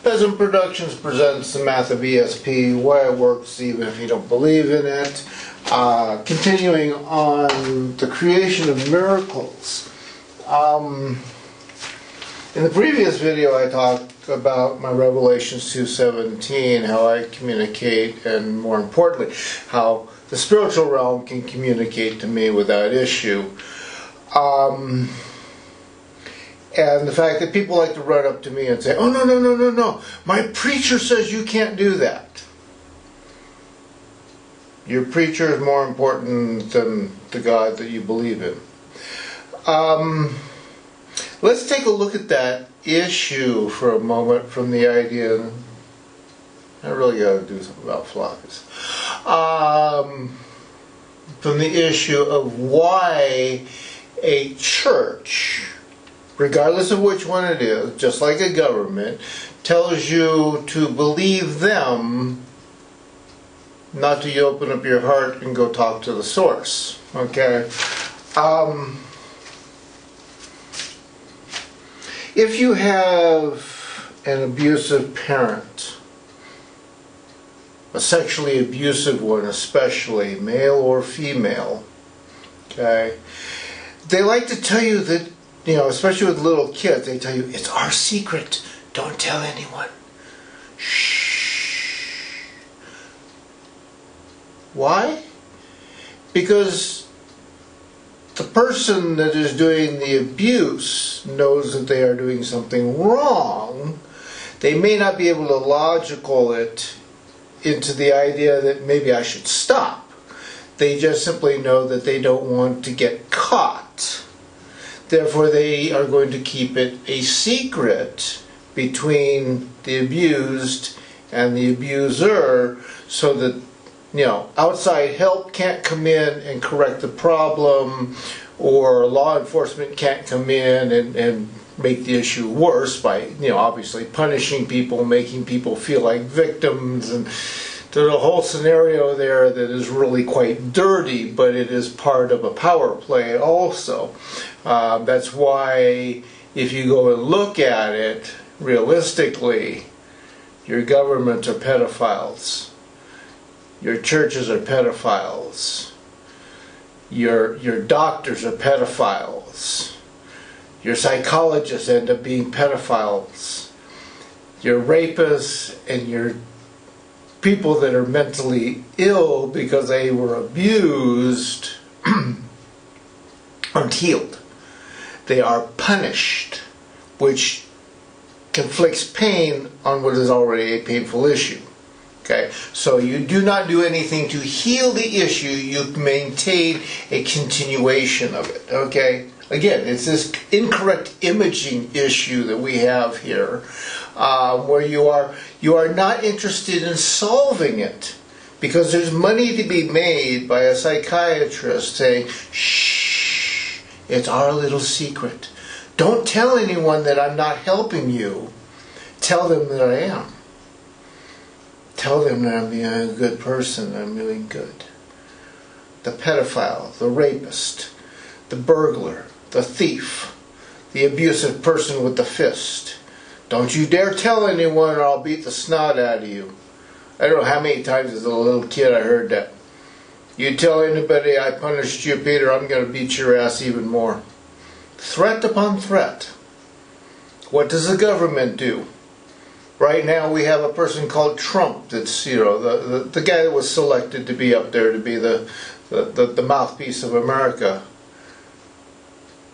Peasant Productions presents the math of ESP, why it works even if you don't believe in it. Continuing on the creation of miracles. In the previous video I talked about my Revelations 2:17, how I communicate, and more importantly, how the spiritual realm can communicate to me without issue. And the fact that people like to run up to me and say, "Oh, no, my preacher says you can't do that." Your preacher is more important than the God that you believe in. Let's take a look at that issue for a moment from the idea, I really got to do something about flies, from the issue of why a church, regardless of which one it is, just like a government, tells you to believe them, not to open up your heart and go talk to the source. Okay? If you have an abusive parent, a sexually abusive one especially, male or female, okay, they like to tell you that, you know, especially with little kids, they tell you, it's our secret, don't tell anyone. Shh. Why? Because the person that is doing the abuse knows that they are doing something wrong. They may not be able to logical it into the idea that maybe I should stop. They just simply know that they don't want to get caught. Therefore, they are going to keep it a secret between the abused and the abuser, so that, you know, outside help can't come in and correct the problem, or law enforcement can't come in and make the issue worse by, you know, obviously punishing people, making people feel like victims, and there's a whole scenario there that is really quite dirty, but it is part of a power play also. That's why if you go and look at it realistically, your governments are pedophiles. Your churches are pedophiles. Your doctors are pedophiles. Your psychologists end up being pedophiles. Your rapists and your people that are mentally ill because they were abused aren't healed. They are punished, which inflicts pain on what is already a painful issue. Okay, so you do not do anything to heal the issue, you maintain a continuation of it. Okay, again, it's this incorrect imaging issue that we have here, where you are not interested in solving it, because there's money to be made by a psychiatrist saying, shh, it's our little secret. Don't tell anyone that I'm not helping you. Tell them that I am. Tell them that I'm being a good person, I'm doing good. The pedophile, the rapist, the burglar, the thief, the abusive person with the fist. Don't you dare tell anyone or I'll beat the snot out of you. I don't know how many times as a little kid I heard that. You tell anybody I punished you, Peter, I'm going to beat your ass even more. Threat upon threat. What does the government do? Right now we have a person called Trump that's, you know, the guy that was selected to be up there to be the mouthpiece of America.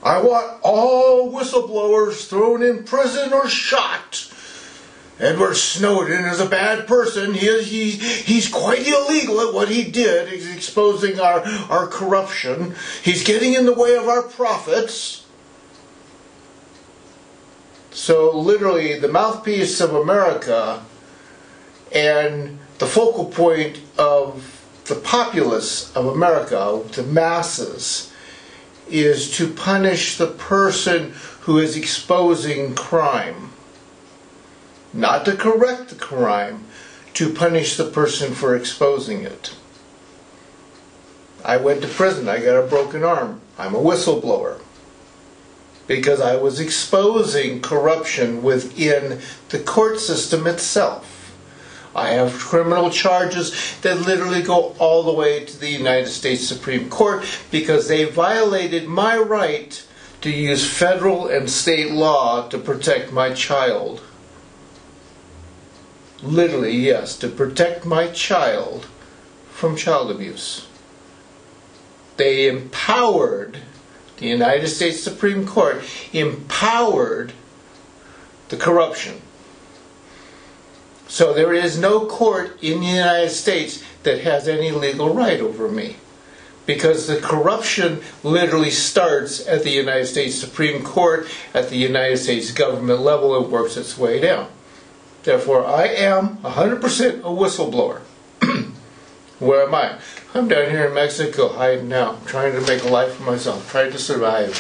I want all whistleblowers thrown in prison or shot. Edward Snowden is a bad person. He's quite illegal at what he did. He's exposing our corruption. He's getting in the way of our profits. So literally the mouthpiece of America and the focal point of the populace of America, the masses, is to punish the person who is exposing crime. Not to correct the crime, to punish the person for exposing it. I went to prison, I got a broken arm. I'm a whistleblower. because I was exposing corruption within the court system itself. I have criminal charges that literally go all the way to the United States Supreme Court because they violated my right to use federal and state law to protect my child. Literally, yes, to protect my child from child abuse. They empowered, the United States Supreme Court empowered the corruption. So there is no court in the United States that has any legal right over me, because the corruption literally starts at the United States Supreme Court, at the United States government level, and works its way down. Therefore, I am 100% a whistleblower. Where am I? I'm down here in Mexico, hiding out, trying to make a life for myself, trying to survive.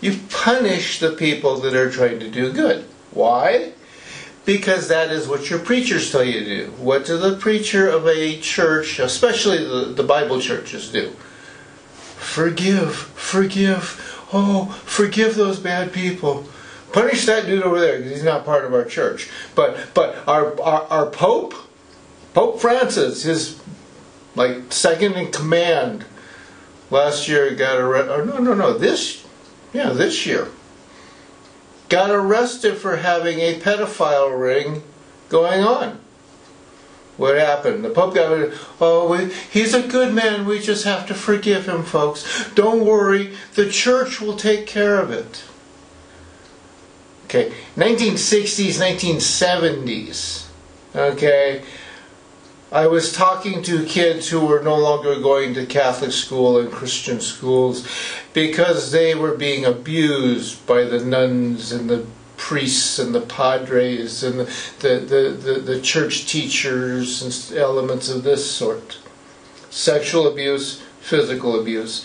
You punish the people that are trying to do good. Why? Because that is what your preachers tell you to do. What does the preacher of a church, especially the Bible churches, do? Forgive, forgive. Oh, forgive those bad people. Punish that dude over there because he's not part of our church. But our Pope, Pope Francis, his like second in command, last year got arrested. This year got arrested for having a pedophile ring going on. What happened? The Pope got, he's a good man, we just have to forgive him, folks. Don't worry, the church will take care of it. Okay, 1960s, 1970s, okay, I was talking to kids who were no longer going to Catholic school and Christian schools because they were being abused by the nuns and the priests and the padres and the church teachers and elements of this sort. Sexual abuse, physical abuse,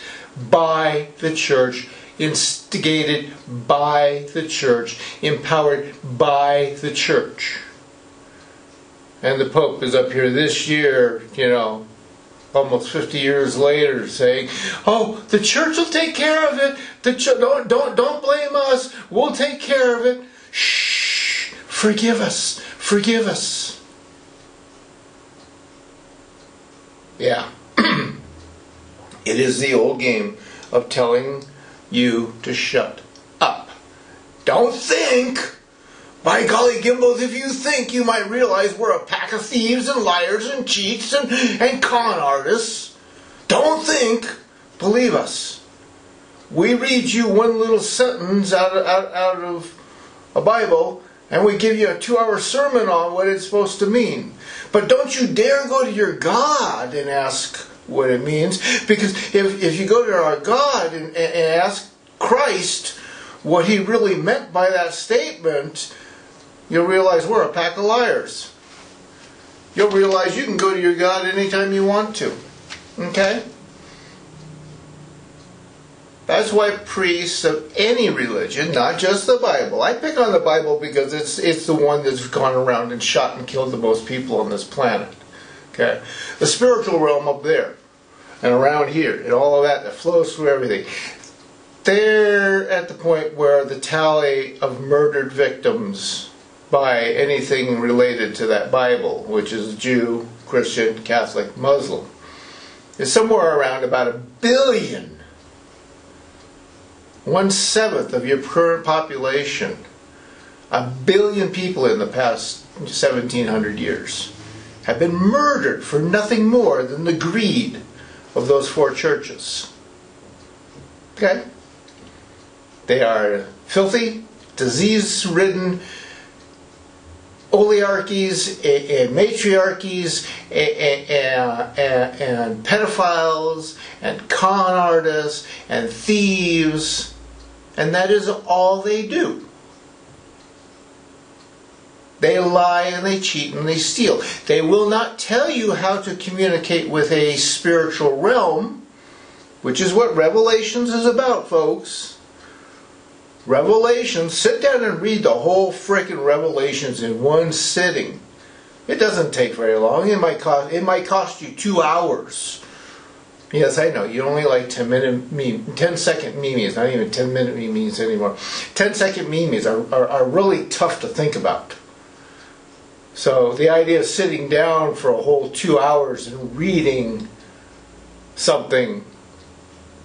by the church, instigated by the church, empowered by the church. And the Pope is up here this year, almost 50 years later, saying, "Oh, the church will take care of it. Don't blame us. We'll take care of it. Shh, forgive us, forgive us." Yeah, it is the old game of telling you to shut up. Don't think. By golly gimbals, if you think, you might realize we're a pack of thieves and liars and cheats and con artists. Don't think. Believe us. We read you one little sentence out of a Bible, and we give you a 2-hour sermon on what it's supposed to mean. But don't you dare go to your God and ask what it means, because if you go to our God and ask Christ what he really meant by that statement, you'll realize we're a pack of liars. You'll realize you can go to your God anytime you want to. Okay? That's why priests of any religion, not just the Bible, I pick on the Bible because it's the one that's gone around and shot and killed the most people on this planet. Okay? The spiritual realm up there and around here and all of that flows through everything. They're at the point where the tally of murdered victims by anything related to that Bible, which is Jew, Christian, Catholic, Muslim, is somewhere around about 1 billion. 1/7 of your current population. 1 billion people in the past 1700 years have been murdered for nothing more than the greed of those 4 churches. Okay? They are filthy, disease-ridden oligarchies and matriarchies and pedophiles and con artists and thieves, and that is all they do. They lie and they cheat and they steal. They will not tell you how to communicate with a spiritual realm, which is what Revelations is about, folks. Revelations, sit down and read the whole frickin' Revelations in one sitting. It doesn't take very long. It might cost you 2 hours Yes, I know. You only like 10-second memes, not even 10-minute memes anymore. 10-second memes are really tough to think about. So the idea of sitting down for a whole 2 hours and reading something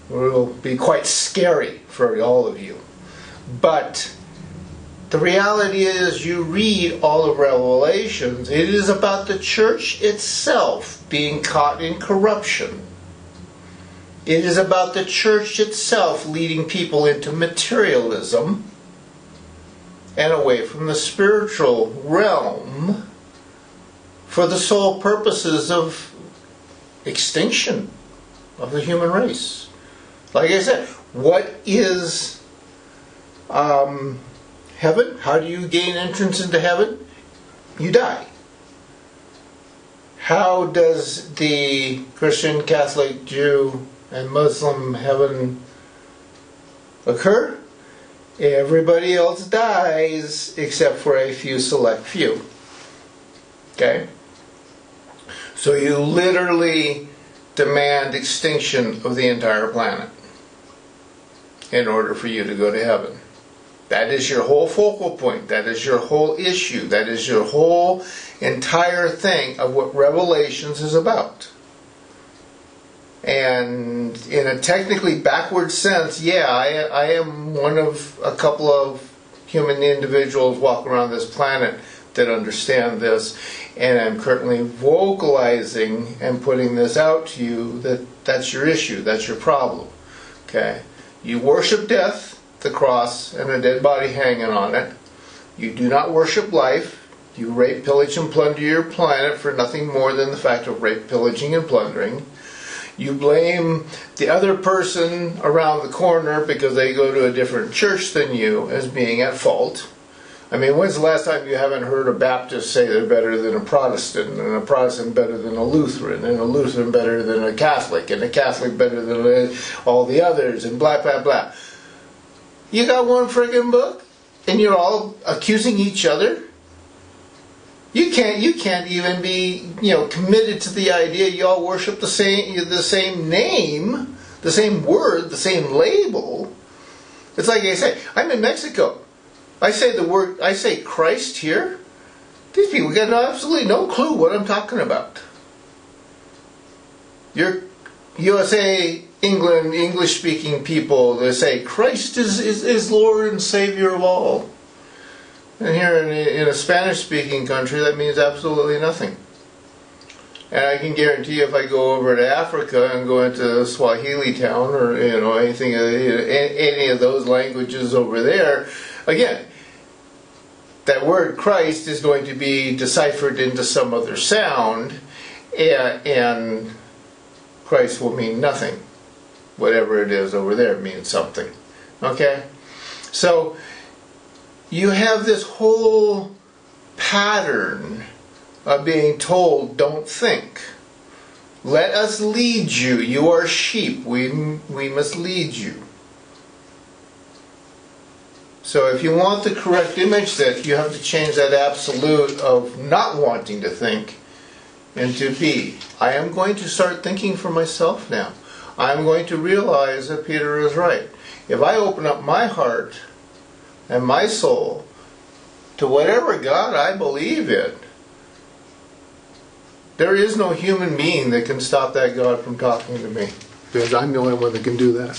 will be quite scary for all of you. But the reality is, you read all of Revelations, it is about the church itself being caught in corruption. It is about the church itself leading people into materialism and away from the spiritual realm for the sole purposes of extinction of the human race. Like I said, what is heaven? How do you gain entrance into heaven? You die. How does the Christian, Catholic, Jew, and Muslim heaven occur? Everybody else dies except for a few select few. Okay? So you literally demand extinction of the entire planet in order for you to go to heaven. That is your whole focal point. That is your whole issue. That is your whole entire thing of what Revelations is about. And in a technically backward sense, yeah, I am one of a couple of human individuals walking around this planet that understand this, and I'm currently vocalizing and putting this out to you that that's your issue, that's your problem. Okay? You worship death, the cross, and a dead body hanging on it. You do not worship life. You rape, pillage, and plunder your planet for nothing more than the fact of rape, pillaging, and plundering. You blame the other person around the corner because they go to a different church than you as being at fault. I mean, when's the last time you haven't heard a Baptist say they're better than a Protestant, and a Protestant better than a Lutheran, and a Lutheran better than a Catholic, and a Catholic better than all the others, and blah, blah, blah. You got one friggin' book, and you're all accusing each other? You can't even be, committed to the idea you all worship the same name, the same word, the same label. It's like I say, I'm in Mexico. I say Christ here. These people get absolutely no clue what I'm talking about. Your USA, England, English-speaking people, they say Christ is Lord and Savior of all. And here in a Spanish-speaking country, that means absolutely nothing. And I can guarantee you, if I go over to Africa and go into Swahili town or anything, any of those languages over there, again, that word Christ is going to be deciphered into some other sound, and Christ will mean nothing. Whatever it is over there means something. Okay? So you have this whole pattern of being told, don't think. Let us lead you. You are sheep. We must lead you. So if you want the correct image set, you have to change that absolute of not wanting to think into be. I am going to start thinking for myself now. I'm going to realize that Peter is right. If I open up my heart and my soul to whatever God I believe in, there is no human being that can stop that God from talking to me, because I'm the only one that can do that.